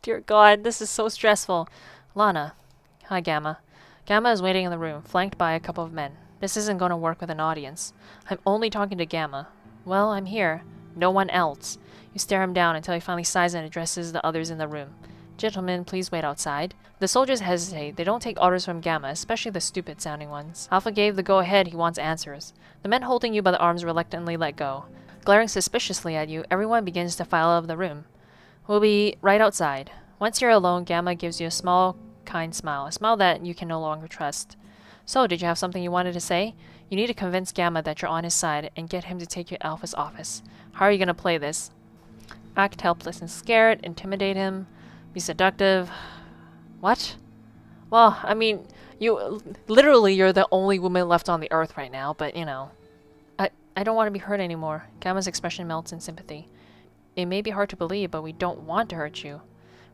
Dear God, this is so stressful. Lana. Hi, Gamma. Gamma is waiting in the room, flanked by a couple of men. This isn't going to work with an audience. I'm only talking to Gamma. Well, I'm here. No one else. You stare him down until he finally sighs and addresses the others in the room. Gentlemen, please wait outside. The soldiers hesitate. They don't take orders from Gamma, especially the stupid-sounding ones. Alpha gave the go-ahead. He wants answers. The men holding you by the arms reluctantly let go. Glaring suspiciously at you, everyone begins to file out of the room. We'll be right outside. Once you're alone, Gamma gives you a small, kind smile, a smile that you can no longer trust. So, did you have something you wanted to say? You need to convince Gamma that you're on his side and get him to take you to Alpha's office. How are you going to play this? Act helpless and scared, intimidate him, be seductive. What? Well, I mean, you're the only woman left on the earth right now, but you know. I don't want to be hurt anymore. Gamma's expression melts in sympathy. It may be hard to believe, but we don't want to hurt you.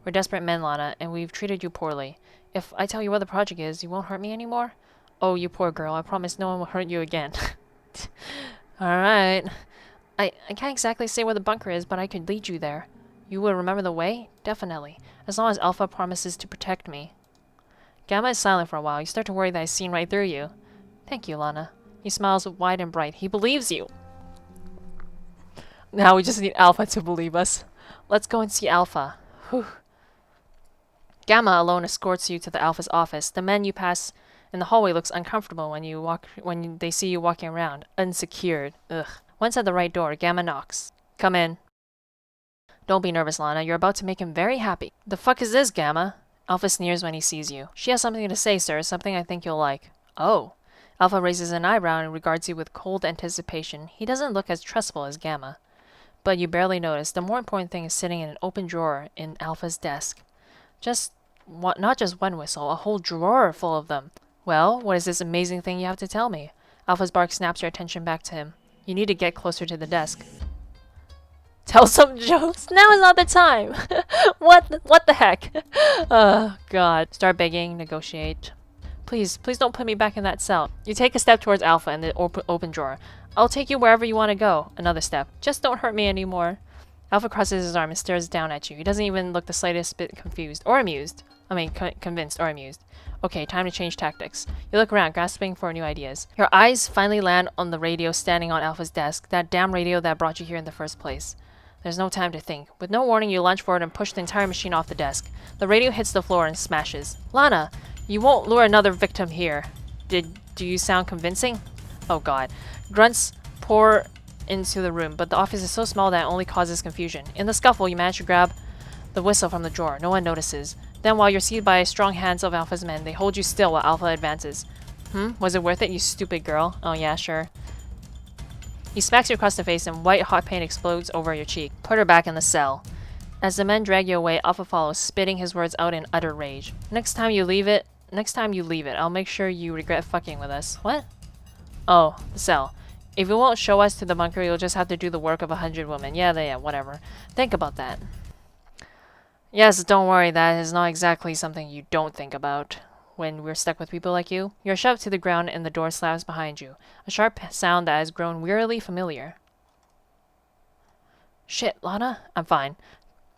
We're desperate men, Lana, and we've treated you poorly. If I tell you what the project is, you won't hurt me anymore? Oh, you poor girl. I promise no one will hurt you again. Alright. I can't exactly say where the bunker is, but I could lead you there. You will remember the way? Definitely. As long as Alpha promises to protect me. Gamma is silent for a while. You start to worry that I've seen right through you. Thank you, Lana. He smiles wide and bright. He believes you. Now we just need Alpha to believe us. Let's go and see Alpha. Whew. Gamma alone escorts you to the Alpha's office. The men you pass in the hallway looks uncomfortable when they see you walking around, unsecured. Ugh. Once at the right door, Gamma knocks. Come in. Don't be nervous, Lana. You're about to make him very happy. The fuck is this, Gamma? Alpha sneers when he sees you. She has something to say, sir. Something I think you'll like. Oh. Alpha raises an eyebrow and regards you with cold anticipation. He doesn't look as trustful as Gamma. But you barely notice. The more important thing is sitting in an open drawer in Alpha's desk. Not just one whistle, a whole drawer full of them. Well, what is this amazing thing you have to tell me? Alpha's bark snaps your attention back to him. You need to get closer to the desk. Tell some jokes? Now is not the time! What the heck? Oh, God. Start begging, negotiate. Please don't put me back in that cell. You take a step towards Alpha in the open drawer. I'll take you wherever you want to go. Another step. Just don't hurt me anymore. Alpha crosses his arm and stares down at you. He doesn't even look the slightest bit confused or amused. I mean, convinced or amused. Okay, time to change tactics. You look around, grasping for new ideas. Your eyes finally land on the radio standing on Alpha's desk. That damn radio that brought you here in the first place. There's no time to think. With no warning, you lunge forward and push the entire machine off the desk. The radio hits the floor and smashes. Lana, you won't lure another victim here. Do you sound convincing? Oh God. Grunts pour into the room, but the office is so small that it only causes confusion. In the scuffle, you manage to grab the whistle from the drawer. No one notices. Then, while you're seized by strong hands of Alpha's men, they hold you still while Alpha advances. Was it worth it, you stupid girl? Oh yeah, sure. He smacks you across the face and white hot pain explodes over your cheek. Put her back in the cell. As the men drag you away, Alpha follows, spitting his words out in utter rage. Next time you leave it, I'll make sure you regret fucking with us. What? Oh, the cell. If you won't show us to the bunker, you'll just have to do the work of 100 women. Yeah, whatever. Think about that. Yes, don't worry, that is not exactly something you don't think about when we're stuck with people like you. You're shoved to the ground and the door slams behind you. A sharp sound that has grown wearily familiar. Shit, Lana? I'm fine.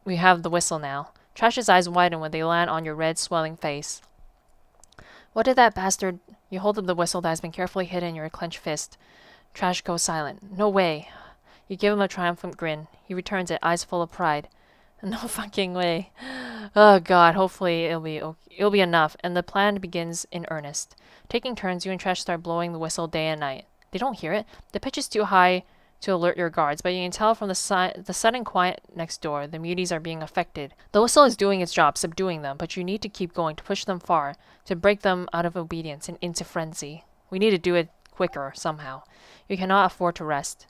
We have the whistle now. Trash's eyes widen when they land on your red, swelling face. What did that bastard... You hold up the whistle that has been carefully hidden in your clenched fist. Trash goes silent. No way. You give him a triumphant grin. He returns it, eyes full of pride. No fucking way. Oh God, hopefully it'll be enough, and the plan begins in earnest. Taking turns, you and Trash start blowing the whistle day and night. They don't hear it. The pitch is too high to alert your guards, but you can tell from the sudden quiet next door, the muties are being affected. The whistle is doing its job, subduing them, but you need to keep going to push them far, to break them out of obedience and into frenzy. We need to do it quicker, somehow. You cannot afford to rest.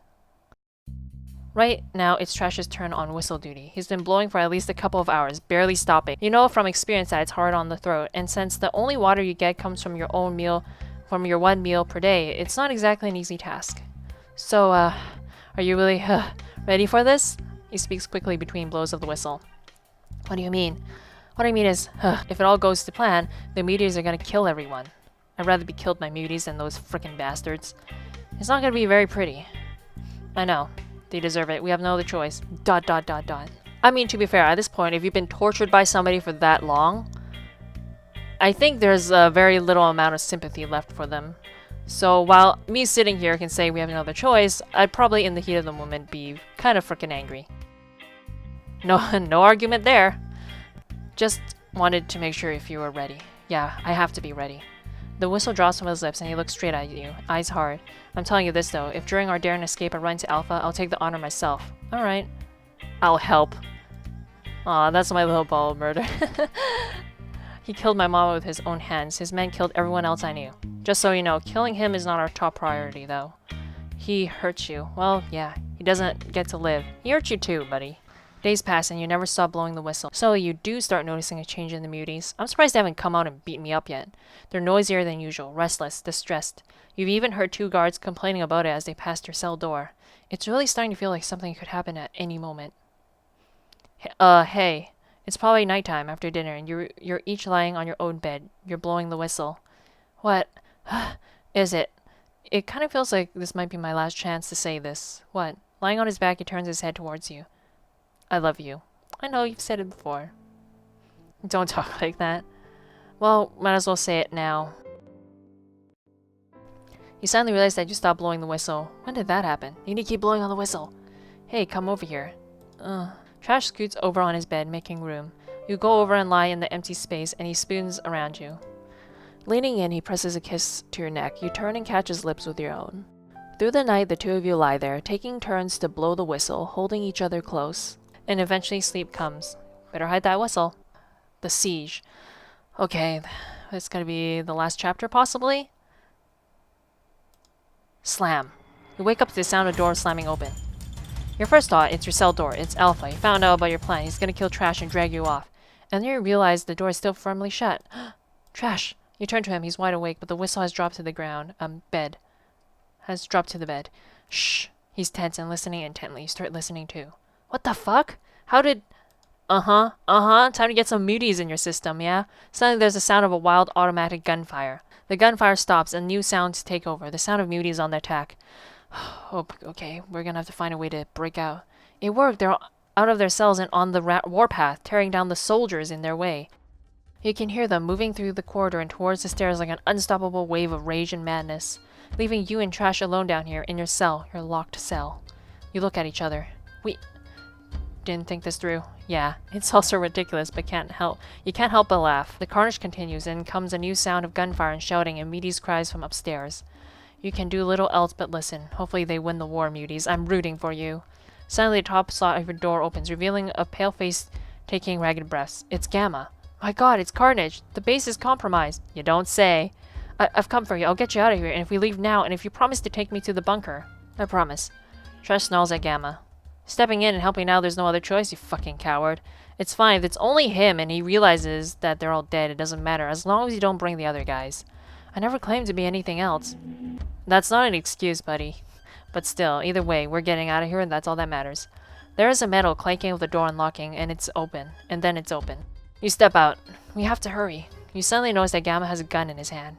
Right now, it's Trash's turn on whistle duty. He's been blowing for at least a couple of hours, barely stopping. You know from experience that it's hard on the throat, and since the only water you get comes from your one meal per day, it's not exactly an easy task. So, are you really, ready for this? He speaks quickly between blows of the whistle. What do you mean? What I mean is, if it all goes to plan, the muties are gonna kill everyone. I'd rather be killed by muties than those frickin' bastards. It's not gonna be very pretty. I know. They deserve it. We have no other choice. ... I mean, to be fair, at this point, if you've been tortured by somebody for that long, I think there's a very little amount of sympathy left for them. So while me sitting here can say we have another choice, I'd probably in the heat of the moment be kind of freaking angry. No, no argument there. Just wanted to make sure if you were ready. Yeah, I have to be ready. The whistle drops from his lips and he looks straight at you, eyes hard. I'm telling you this though, if during our daring escape I run to Alpha, I'll take the honor myself. Alright. I'll help. Aw, that's my little ball of murder. He killed my mama with his own hands. His men killed everyone else I knew. Just so you know, killing him is not our top priority, though. He hurt you. Well, yeah, he doesn't get to live. He hurt you too, buddy. Days pass and you never stop blowing the whistle. So you do start noticing a change in the muties. I'm surprised they haven't come out and beat me up yet. They're noisier than usual, restless, distressed. You've even heard 2 guards complaining about it as they passed your cell door. It's really starting to feel like something could happen at any moment. Hey. It's probably nighttime after dinner, and you're each lying on your own bed. You're blowing the whistle. What is it? It kind of feels like this might be my last chance to say this. What? Lying on his back, he turns his head towards you. I love you. I know you've said it before. Don't talk like that. Well, might as well say it now. You suddenly realize that you stopped blowing the whistle. When did that happen? You need to keep blowing on the whistle. Hey, come over here. Trash scoots over on his bed, making room. You go over and lie in the empty space, and he spoons around you. Leaning in, he presses a kiss to your neck. You turn and catch his lips with your own. Through the night, the two of you lie there, taking turns to blow the whistle, holding each other close. And eventually sleep comes. Better hide that whistle. The siege. Okay, it's gonna be the last chapter, possibly? Slam. You wake up to the sound of doors slamming open. Your first thought, it's your cell door. It's Alpha. He found out about your plan. He's gonna kill Trash and drag you off. And then you realize the door is still firmly shut. Trash! You turn to him. He's wide awake, but the whistle has dropped to the ground. Bed. Has dropped to the bed. Shh! He's tense and listening intently. You start listening too. What the fuck? How did... Time to get some muties in your system, yeah? Suddenly there's the sound of a wild automatic gunfire. The gunfire stops and new sounds take over. The sound of muties on the attack. Oh, okay, we're gonna have to find a way to break out. It worked. They're out of their cells and on the warpath, tearing down the soldiers in their way. You can hear them moving through the corridor and towards the stairs like an unstoppable wave of rage and madness, leaving you and Trash alone down here in your cell, your locked cell. You look at each other. We didn't think this through. Yeah, it's also ridiculous, but you can't help but laugh. The carnage continues, and comes a new sound of gunfire and shouting and Muties' cries from upstairs. You can do little else but listen. Hopefully they win the war, Muties. I'm rooting for you. Suddenly the top slot of your door opens, revealing a pale face taking ragged breaths. It's Gamma. My god, it's carnage. The base is compromised. You don't say. I've come for you. I'll get you out of here, and if we leave now, and if you promise to take me to the bunker. I promise. Trash snarls at Gamma. Stepping in and helping out, there's no other choice, you fucking coward. It's fine. If it's only him and he realizes that they're all dead, it doesn't matter, as long as you don't bring the other guys. I never claimed to be anything else. That's not an excuse, buddy. But still, either way, we're getting out of here and that's all that matters. There is a metal clanking with the door unlocking, and it's open. And then it's open. You step out. We have to hurry. You suddenly notice that Gamma has a gun in his hand.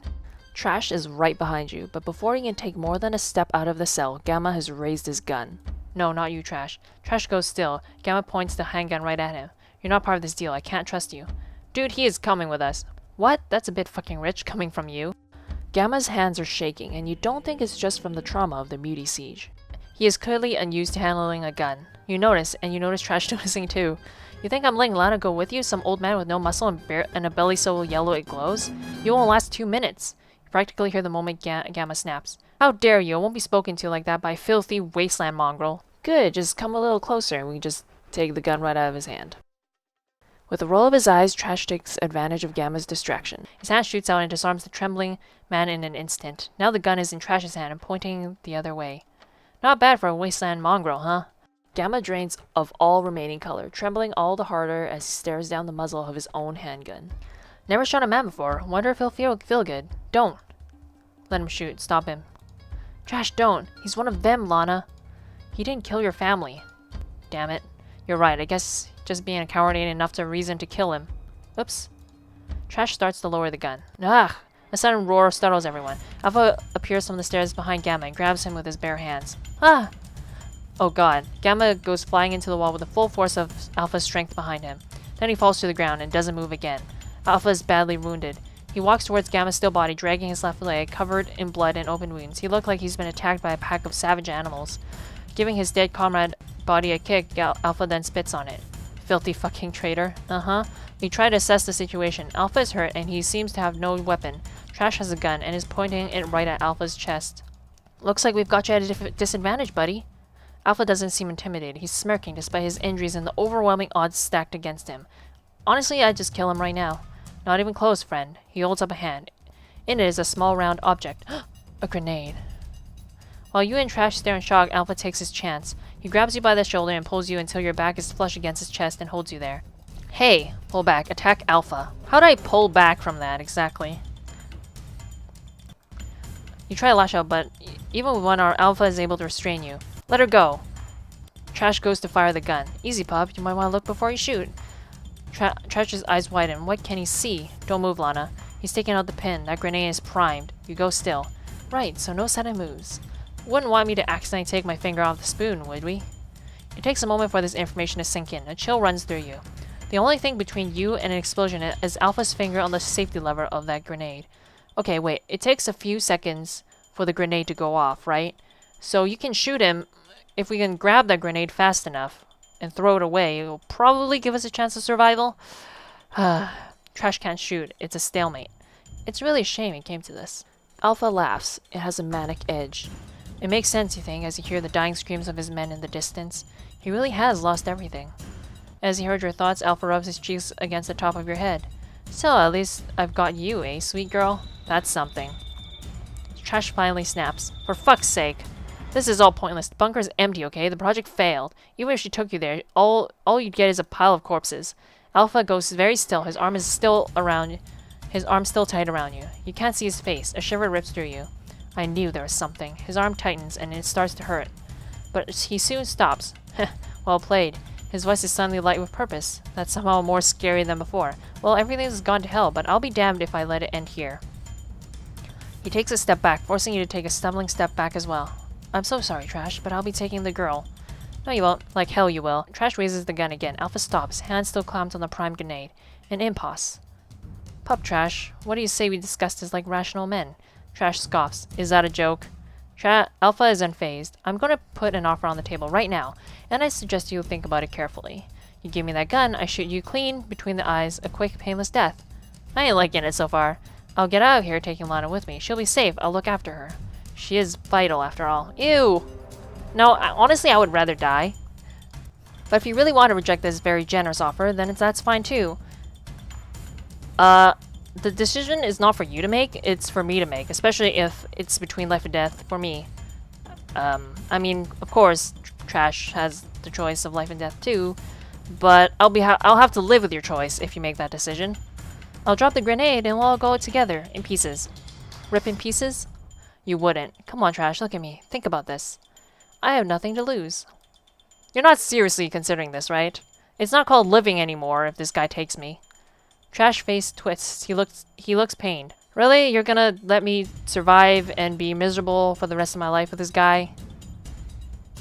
Trash is right behind you, but before he can take more than a step out of the cell, Gamma has raised his gun. No, not you, Trash. Trash goes still. Gamma points the handgun right at him. You're not part of this deal. I can't trust you. Dude, he is coming with us. What? That's a bit fucking rich coming from you. Gamma's hands are shaking, and you don't think it's just from the trauma of the Mutie siege. He is clearly unused to handling a gun. You notice, and you notice Trash noticing too. You think I'm letting Lana go with you, some old man with no muscle and a belly so yellow it glows? You won't last 2 minutes. You practically hear the moment Gamma snaps. How dare you? I won't be spoken to like that by a filthy wasteland mongrel. Good, just come a little closer and we just take the gun right out of his hand. With a roll of his eyes, Trash takes advantage of Gamma's distraction. His hand shoots out and disarms the trembling man in an instant. Now the gun is in Trash's hand and pointing the other way. Not bad for a wasteland mongrel, huh? Gamma drains of all remaining color, trembling all the harder as he stares down the muzzle of his own handgun. Never shot a man before. Wonder if he'll feel good. Don't. Let him shoot. Stop him. Trash, don't. He's one of them, Lana. He didn't kill your family. Damn it. You're right. I guess just being a coward ain't enough to reason to kill him. Oops. Trash starts to lower the gun. Ugh! A sudden roar startles everyone. Alpha appears from the stairs behind Gamma and grabs him with his bare hands. Ah! Oh god. Gamma goes flying into the wall with the full force of Alpha's strength behind him. Then he falls to the ground and doesn't move again. Alpha is badly wounded. He walks towards Gamma's still body, dragging his left leg, covered in blood and open wounds. He looked like he's been attacked by a pack of savage animals. Giving his dead comrade body a kick, Alpha then spits on it. Filthy fucking traitor. Uh-huh. We try to assess the situation. Alpha is hurt, and he seems to have no weapon. Trash has a gun, and is pointing it right at Alpha's chest. Looks like we've got you at a disadvantage, buddy. Alpha doesn't seem intimidated. He's smirking despite his injuries and the overwhelming odds stacked against him. Honestly, I'd just kill him right now. Not even close, friend. He holds up a hand. In it is a small round object. A grenade. While you and Trash stare in shock, Alpha takes his chance. He grabs you by the shoulder and pulls you until your back is flush against his chest and holds you there. Hey, pull back. Attack Alpha. How do I pull back from that, exactly? You try to lash out, but even with one arm, Alpha is able to restrain you. Let her go. Trash goes to fire the gun. Easy, pup. You might want to look before you shoot. Trash's eyes widen. What can he see? Don't move, Lana. He's taking out the pin. That grenade is primed. You go still. Right, so no sudden moves. Wouldn't want me to accidentally take my finger off the spoon, would we? It takes a moment for this information to sink in. A chill runs through you. The only thing between you and an explosion is Alpha's finger on the safety lever of that grenade. Okay, wait. It takes a few seconds for the grenade to go off, right? So you can shoot him. If we can grab that grenade fast enough and throw it away, it will probably give us a chance of survival. Trash can't shoot. It's a stalemate. It's really a shame it came to this. Alpha laughs. It has a manic edge. It makes sense, you think, as you hear the dying screams of his men in the distance. He really has lost everything. As he heard your thoughts, Alpha rubs his cheeks against the top of your head. So, at least I've got you, eh, sweet girl? That's something. Trash finally snaps. For fuck's sake. This is all pointless. The bunker is empty, okay? The project failed. Even if she took you there, all you'd get is a pile of corpses. Alpha goes very still. His arm is still around. His arm still tight around you. You can't see his face. A shiver rips through you. I knew there was something. His arm tightens, and it starts to hurt. But he soon stops. Well played. His voice is suddenly light with purpose. That's somehow more scary than before. Well, everything's gone to hell, but I'll be damned if I let it end here. He takes a step back, forcing you to take a stumbling step back as well. I'm so sorry, Trash, but I'll be taking the girl. No, you won't. Like hell you will. Trash raises the gun again. Alpha stops, hands still clamped on the prime grenade. An impasse. Pup, Trash. What do you say we discuss this like rational men? Trash scoffs. Is that a joke? Alpha is unfazed. I'm going to put an offer on the table right now, and I suggest you think about it carefully. You give me that gun, I shoot you clean between the eyes, a quick, painless death. I ain't liking it so far. I'll get out of here taking Lana with me. She'll be safe. I'll look after her. She is vital, after all. Ew! No, honestly, I would rather die. But if you really want to reject this very generous offer, then that's fine too. The decision is not for you to make, it's for me to make, especially if it's between life and death for me. I mean, of course, Trash has the choice of life and death too, but I'll have to live with your choice if you make that decision. I'll drop the grenade and we'll all go together, in pieces. Rip in pieces? You wouldn't. Come on, Trash, look at me. Think about this. I have nothing to lose. You're not seriously considering this, right? It's not called living anymore if this guy takes me. Trash face twists. He looks pained. Really? You're gonna let me survive and be miserable for the rest of my life with this guy?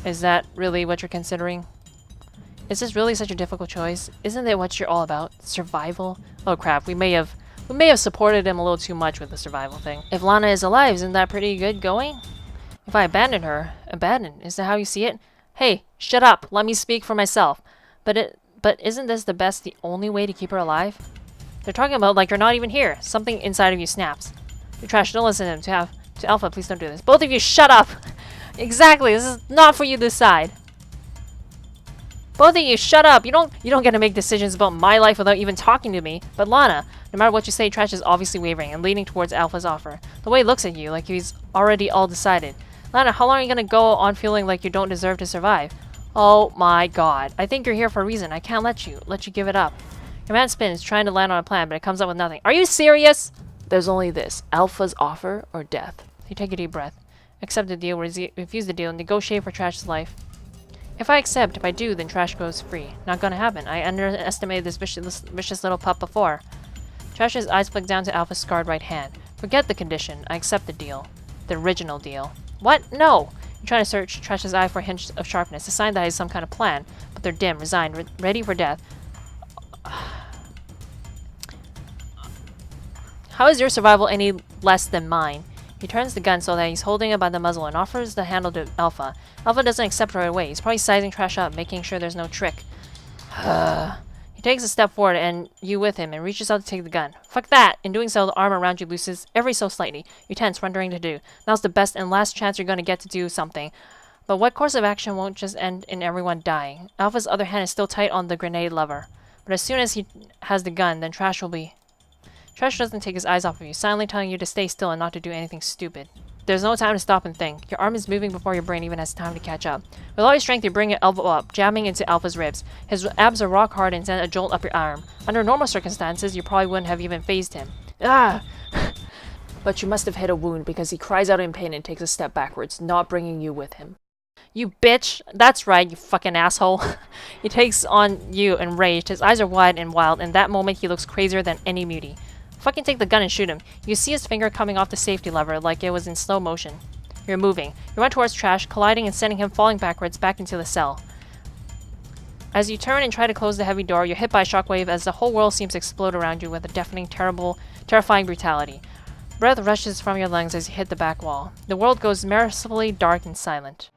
Is that really what you're considering? Is this really such a difficult choice? Isn't it what you're all about? Survival? Oh crap, we may have supported him a little too much with the survival thing. If Lana is alive, isn't that pretty good going? If I abandon her, is that how you see it? Hey, shut up, let me speak for myself. But isn't this the only way to keep her alive? They're talking about like you're not even here. Something inside of you snaps. You Trash, don't listen to him. To Alpha, please don't do this. Both of you shut up! Exactly, this is not for you to decide. Both of you, shut up! You don't get to make decisions about my life without even talking to me. But Lana, no matter what you say, Trash is obviously wavering and leaning towards Alpha's offer. The way he looks at you, like he's already all decided. Lana, how long are you gonna go on feeling like you don't deserve to survive? Oh my god. I think you're here for a reason. I can't let you give it up. Your man spins, trying to land on a plan, but it comes up with nothing. Are you serious? There's only this. Alpha's offer or death. You take a deep breath. Accept the deal, refuse the deal, negotiate for Trash's life. If I accept, if I do, then Trash goes free. Not gonna happen. I underestimated this vicious little pup before. Trash's eyes flick down to Alpha's scarred right hand. Forget the condition. I accept the deal. The original deal. What? No! You try to search Trash's eye for a hint of sharpness, a sign that he has some kind of plan, but they're dim, resigned, ready for death. How is your survival any less than mine? He turns the gun so that he's holding it by the muzzle and offers the handle to Alpha. Alpha doesn't accept right away. He's probably sizing Trash up, making sure there's no trick. He takes a step forward and you with him and reaches out to take the gun. Fuck that! In doing so, the arm around you looses ever so slightly. You tense, wondering to do. Now's the best and last chance you're going to get to do something. But what course of action won't just end in everyone dying? Alpha's other hand is still tight on the grenade lever. But as soon as he has the gun, then Trash will be... Trash doesn't take his eyes off of you, silently telling you to stay still and not to do anything stupid. There's no time to stop and think. Your arm is moving before your brain even has time to catch up. With all your strength, you bring your elbow up, jamming into Alpha's ribs. His abs are rock hard and send a jolt up your arm. Under normal circumstances, you probably wouldn't have even phased him. Ah! But you must have hit a wound because he cries out in pain and takes a step backwards, not bringing you with him. You bitch! That's right, you fucking asshole. He takes on you enraged. His eyes are wide and wild. In that moment, he looks crazier than any mutie. Fucking take the gun and shoot him. You see his finger coming off the safety lever like it was in slow motion. You're moving. You run towards Trash, colliding and sending him falling backwards back into the cell. As you turn and try to close the heavy door, you're hit by a shockwave as the whole world seems to explode around you with a deafening, terrifying brutality. Breath rushes from your lungs as you hit the back wall. The world goes mercifully dark and silent.